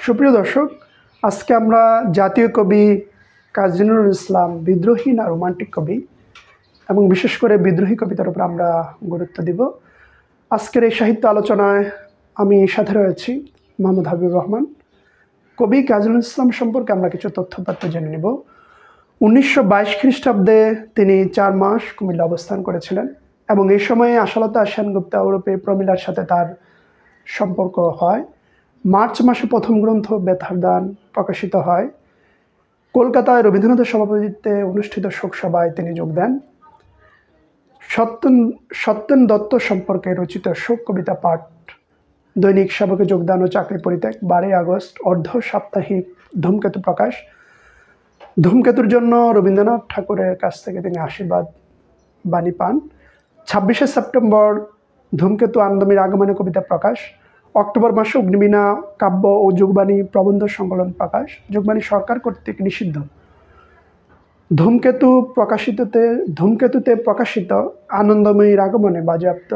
সুপ্রিয় দর্শক, আজকে আমরা জাতীয় কবি কাজী নজরুল ইসলাম বিদ্রোহী না রোমান্টিক কবি এবং বিশেষ করে বিদ্রোহী কবিতার উপর আমরা গুরুত্ব দিব। আজকের এই সাহিত্য আলোচনায় আমি সাথে রয়েছি মোহাম্মদ হাবিবুর রহমান। কবি কাজী নজরুল ইসলাম সম্পর্কে আমরা কিছু তথ্যপাত্র জেনে নেব। 1922 খ্রিস্টাব্দে তিনি 4 মাস কুমিল্লা অবস্থান করেছিলেন এবং এই সময়ে আশালতা সেনগুপ্তা ওরফে প্রমীলার সাথে তার সম্পর্ক হয়। মার্চ মাসে প্রথম গ্রন্থ বেতার দান প্রকাশিত হয়। কলকাতায় রবীন্দ্রনাথের সভাপতিত্বে অনুষ্ঠিত শোকসভায় তিনি যোগ দেন। সত্যেন দত্ত সম্পর্কে রচিত শোক কবিতা পাঠ, দৈনিক সেবকে যোগদান ও চাকরি পরিত্যাগ, 12 আগস্ট অর্ধ সাপ্তাহিক ধূমকেতু প্রকাশ। ধূমকেতুর জন্য রবীন্দ্রনাথ ঠাকুরের কাছ থেকে তিনি আশীর্বাদ বাণী পান। 26শে সেপ্টেম্বর ধূমকেতু আনন্দমীর আগমনে কবিতা প্রকাশ। অক্টোবর মাসে অগ্নিবীণা কাব্য ও যুগবাণী প্রবন্ধ সংকলন প্রকাশ। যুগবাণী সরকার কর্তৃক নিষিদ্ধ। ধূমকেতুতে প্রকাশিত আনন্দময়ীর আগমনে বাজেয়াপ্ত।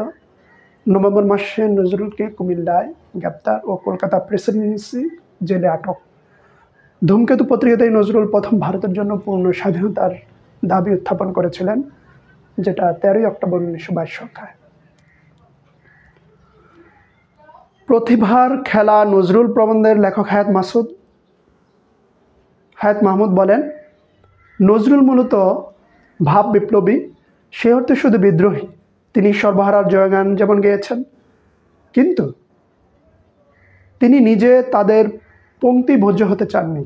নভেম্বর মাসে নজরুলকে কুমিল্লায় গ্রেপ্তার ও কলকাতা প্রেসিডেন্সি জেলে আটক। ধূমকেতু পত্রিকাতেই নজরুল প্রথম ভারতের জন্য পূর্ণ স্বাধীনতার দাবি উত্থাপন করেছিলেন, যেটা 13 অক্টোবর 1922 সন্ধ্যায়। প্রতিভার খেলা নজরুল প্রবন্ধের লেখক হায়াত মাহমুদ বলেন, নজরুল মূলত ভাব বিপ্লবী, সে অর্থে শুধু বিদ্রোহী। তিনি সর্বহারার জয়গান যেমন গেয়েছেন, কিন্তু তিনি নিজে তাদের পংক্তি ভোজ্য হতে চাননি।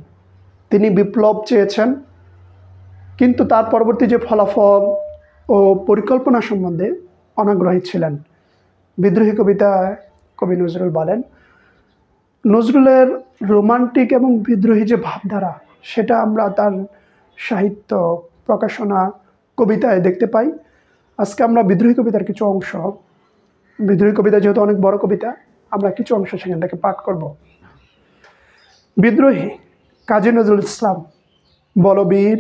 তিনি বিপ্লব চেয়েছেন, কিন্তু তার পরবর্তী যে ফলাফল ও পরিকল্পনা সম্বন্ধে অনাগ্রহী ছিলেন। বিদ্রোহী কবিতায় কবি নজরুল বলেন, নজরুলের রোমান্টিক এবং বিদ্রোহী যে ভাবধারা, সেটা আমরা তার সাহিত্য, প্রকাশনা, কবিতায় দেখতে পাই। আজকে আমরা বিদ্রোহী কবিতার কিছু অংশ, বিদ্রোহী কবিতা যেহেতু অনেক বড় কবিতা, আমরা কিছু অংশ সেখান থেকে পাঠ করব। বিদ্রোহী কাজী নজরুল ইসলাম। বলবীর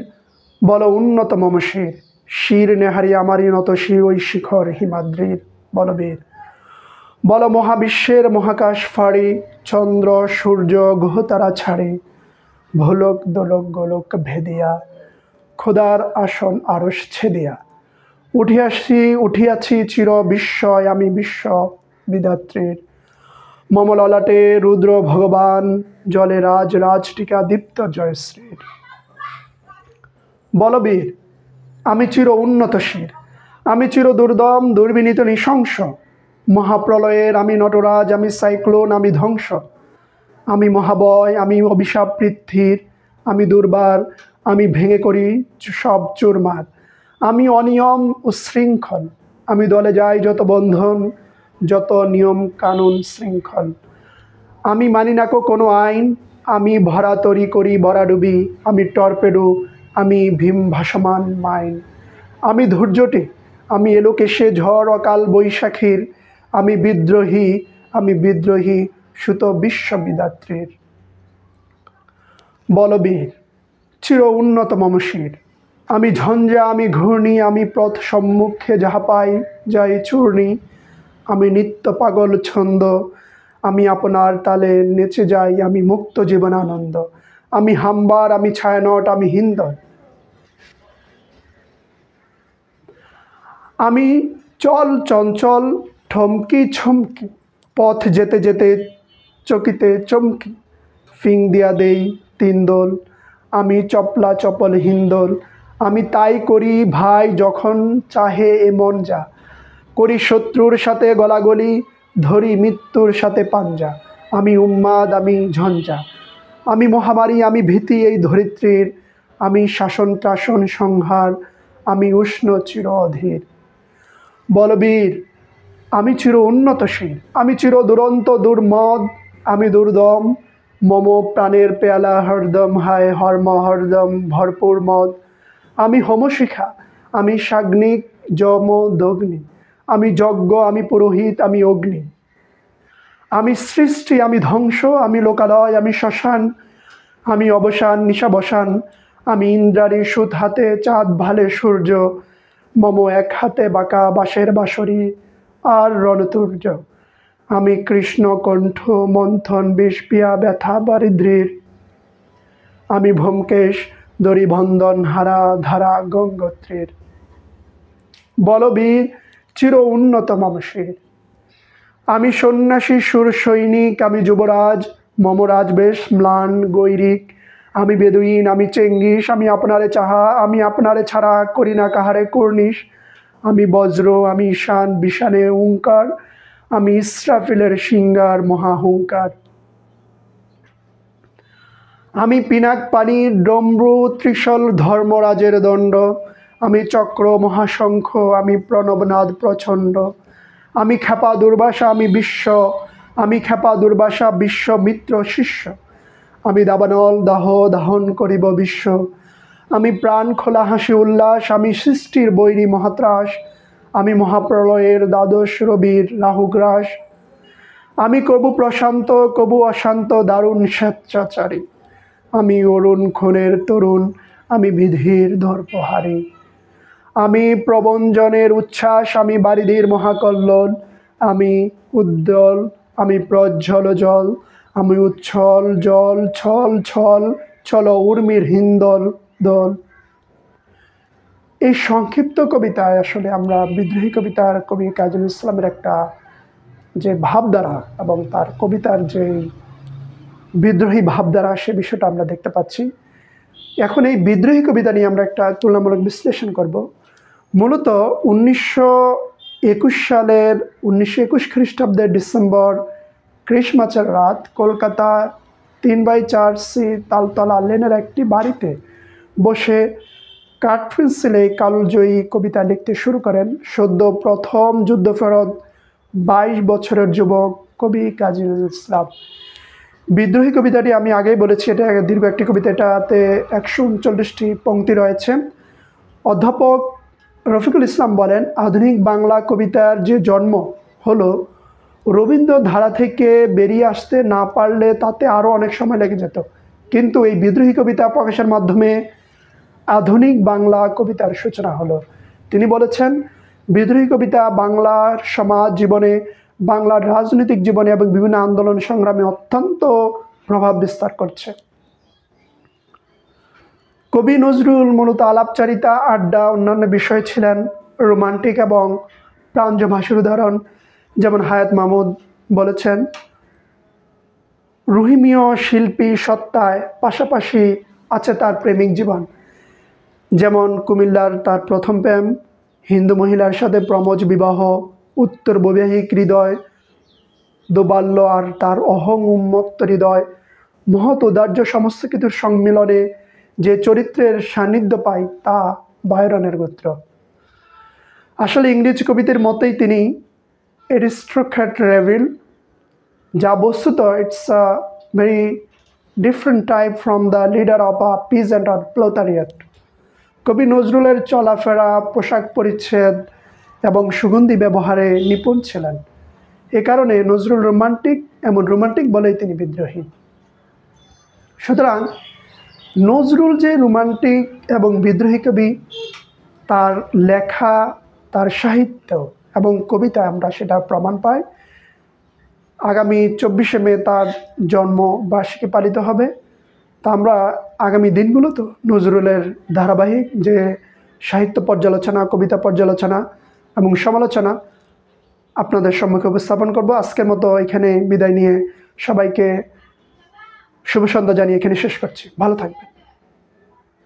বল উন্নত মম শির, শির নেহারি আমারই নত শির ওই শিখর হিমাদ্রির। বলবীর বল মহাবিশ্বের মহাকাশ ফাড়ি, চন্দ্র সূর্য গ্রহতারা ছাড়ি, ভোলক দোলক গোলক ভেদিয়া, খোদার আসন আরশ ছেদিয়া, উঠিয়াছি চির বিস্ময় আমি বিশ্ব বিধাত্রীর। মম ললাটে রুদ্র ভগবান, জলে রাজটিকা দীপ্ত জয়শ্রীর। বলবীর আমি চির উন্নত শির, আমি চির দুর্দম দুর্বিনীত নৃশংস, মহাপ্রলয়ের আমি নটরাজ, আমি সাইক্লোন, আমি ধ্বংস, আমি মহাবয়, আমি অভিশাপ পৃথ্বীর, আমি দুর্বার, আমি ভেঙে করি সব চুরমার, আমি অনিয়ম উশৃঙ্খল, আমি দলে যাই যত বন্ধন, যত নিয়ম কানুন শৃঙ্খল, আমি মানি নাকো কোনো আইন, আমি ভরা তরি করি বরাডুবি, আমি টর্পেডো, আমি ভীম ভাসমান মাইন, আমি ধৈর্যটি, আমি এলোকেশে ঝড় অকাল বৈশাখীর, আমি বিদ্রোহী সুত বিশ্ববিদাত্রীর। বলবীর চির উন্নত মম শির, আমি ঝঞ্ঝা, আমি ঘূর্ণি, আমি পথ সম্মুখে যাহা পাই যাই চূর্ণি, আমি নিত্য পাগল ছন্দ, আমি আপনার তালে নেচে যাই, আমি মুক্ত জীবনানন্দ, আমি হাম্বার, আমি ছায়ানট, আমি হিন্দর, আমি চল চঞ্চল ঠমকি ছমকি, পথ যেতে যেতে চকিতে চমকি, ফিং দিয়া দেই তিন দোল, আমি চপলা চপল হিন্দোল, আমি তাই করি ভাই যখন চাহে এ মন যা, করি শত্রুর সাথে গলাগলি, ধরি মৃত্যুর সাথে পাঞ্জা, আমি উন্মাদ, আমি ঝঞ্ঝা, আমি মহামারী, আমি ভীতি এই ধরিত্রীর, আমি শাসন ত্রাসন সংহার, আমি উষ্ণ চির অধীর। বলবীর আমি চির উন্নতশীল, আমি চির দুরন্ত দুর্মদ, আমি দুর্দম, মম প্রাণের পেয়ালা হরদম হায় হর্ম হরদম ভরপুর মদ, আমি হোমশিখা, আমি সাগ্নিক যম দগ্নি, আমি যজ্ঞ, আমি পুরোহিত, আমি অগ্নি, আমি সৃষ্টি, আমি ধ্বংস, আমি লোকালয়, আমি শ্মশান, আমি অবসান নিশাবসান, আমি ইন্দ্রাণী সুত হাতে চাঁদ ভালে সূর্য, মম এক হাতে বাঁকা বাঁশের বাঁশরি আর রণতুর্য, আমি কৃষ্ণ কণ্ঠ মন্থন বিষ পিয়া ব্যথা বারিদ্রীর, আমি ভোমকেশ দরিবন্ধন হারা ধারা গঙ্গোত্রীর, বলবীর চির উন্নত মানসীর, আমি সন্ন্যাসী সুর সৈনিক, আমি যুবরাজ মমরাজ বেশ ম্লান গৈরিক, আমি বেদুইন আমি চেঙ্গিস, আমি আপনারে চাহা আমি আপনারে ছাড়া করি না কাহারে কর্নিশ, আমি বজ্র আমি ঈশান বিষানে ওঙ্কার, আমি ইসরাফিলের সিঙ্গার মহাহুঙ্কার, আমি পিনাক পানির ডম্রু ত্রিশল ধর্মরাজের দণ্ড, আমি চক্র মহাশঙ্খ, আমি প্রণবনাদ প্রচণ্ড, আমি খ্যাপা দুর্বাসা আমি খ্যাপা দুর্বাসা বিশ্বমিত্র শিষ্য, আমি দাবানল দাহ দাহন করিব বিশ্ব, আমি প্রাণ খোলা হাসি উল্লাস, আমি সৃষ্টির বৈরী মহাত্রাস, আমি মহাপ্রলয়ের দ্বাদশ রবির রাহুগ্রাস, আমি কবু প্রশান্ত কবু অশান্ত দারুণ স্বেচ্ছাচারী, আমি অরুণ ক্ষণের তরুণ, আমি বিধির দর্পহারী, আমি প্রবঞ্জনের উচ্ছ্বাস, আমি বারিধির মহাকল্লোল, আমি উদ্দল আমি প্রজ্জ্বল জল, আমি উচ্ছল জল ছল ছল চল উর্মির হিন্দল দল। এই সংক্ষিপ্ত কবিতায় আসলে আমরা বিদ্রোহী কবিতার কবি কাজী নজরুল ইসলামের একটা যে ভাবধারা এবং তার কবিতার যে বিদ্রোহী ভাবধারা সে বিষয়টা আমরা দেখতে পাচ্ছি। এখন এই বিদ্রোহী কবিতা নিয়ে আমরা একটা তুলনামূলক বিশ্লেষণ করব। মূলত 1921 খ্রিস্টাব্দের ডিসেম্বর ক্রিসমাসের রাত কলকাতা 3/4 তালতলা লেনের একটি বাড়িতে বসে কাঠপেন্সিলে কালজয়ী কবিতা লিখতে শুরু করেন সদ্য প্রথম যুদ্ধফেরত 22 বছরের যুবক কবি কাজী নজরুল ইসলাম। বিদ্রোহী কবিতাটি আমি আগেই বলেছি, এটা দীর্ঘ একটি কবিতা, এটাতে 139টি পংক্তি রয়েছে। অধ্যাপক রফিকুল ইসলাম বলেন, আধুনিক বাংলা কবিতার যে জন্ম হলো, রবীন্দ্র ধারা থেকে বেরিয়ে আসতে না পারলে তাতে আরও অনেক সময় লেগে যেত, কিন্তু এই বিদ্রোহী কবিতা প্রকাশের মাধ্যমে আধুনিক বাংলা কবিতার সূচনা হলো। তিনি বলেছেন, বিদ্রোহী কবিতা বাংলার সমাজ জীবনে, বাংলার রাজনৈতিক জীবনে এবং বিভিন্ন আন্দোলন সংগ্রামে অত্যন্ত প্রভাব বিস্তার করছে। কবি নজরুল মূলত আলাপচারিতা, আড্ডা, অন্যান্য বিষয় ছিলেন রোমান্টিক এবং প্রাঞ্জভাষার উদাহরণ। যেমন হায়াত মাহমুদ বলেছেন, রুহিমীয় শিল্পী সত্তায় পাশাপাশি আছে তার প্রেমিক জীবন। যেমন কুমিল্লার তার প্রথম প্রেম, হিন্দু মহিলার সাথে প্রমোজ বিবাহ, উত্তর বৈবাহিক হৃদয়, দোবাল্য আর তার অহং উন্মত্ত হৃদয়, মহৎ উদার্য সমস্ত কিছুর সম্মিলনে যে চরিত্রের সান্নিধ্য পায় তা বায়রনের গোত্র। আসলে ইংরেজ কবিদের মতেই তিনি অ্যারিস্টোক্র্যাট রেভিল, যা বস্তুত it's a very different type from the leader of a peasant or proletariat. কবি নজরুলের চলাফেরা, পোশাক পরিচ্ছদ এবং সুগন্ধি ব্যবহারে নিপুণ ছিলেন। এ কারণে নজরুল রোমান্টিক, এমন রোমান্টিক বলেই তিনি বিদ্রোহী। সুতরাং নজরুল যে রোমান্টিক এবং বিদ্রোহী কবি, তার লেখা, তার সাহিত্য এবং কবিতা আমরা সেটার প্রমাণ পাই। আগামী 24শে মে তার জন্মবার্ষিকী পালিত হবে। তা আমরা আগামী দিনগুলোতে নজরুলের ধারাবাহিক যে সাহিত্য পর্যালোচনা, কবিতা পর্যালোচনা এবং সমালোচনা আপনাদের সম্মুখে উপস্থাপন করব। আজকের মতো এখানে বিদায় নিয়ে সবাইকে শুভ সন্ধ্যা জানিয়ে এখানে শেষ করছি। ভালো থাকবেন।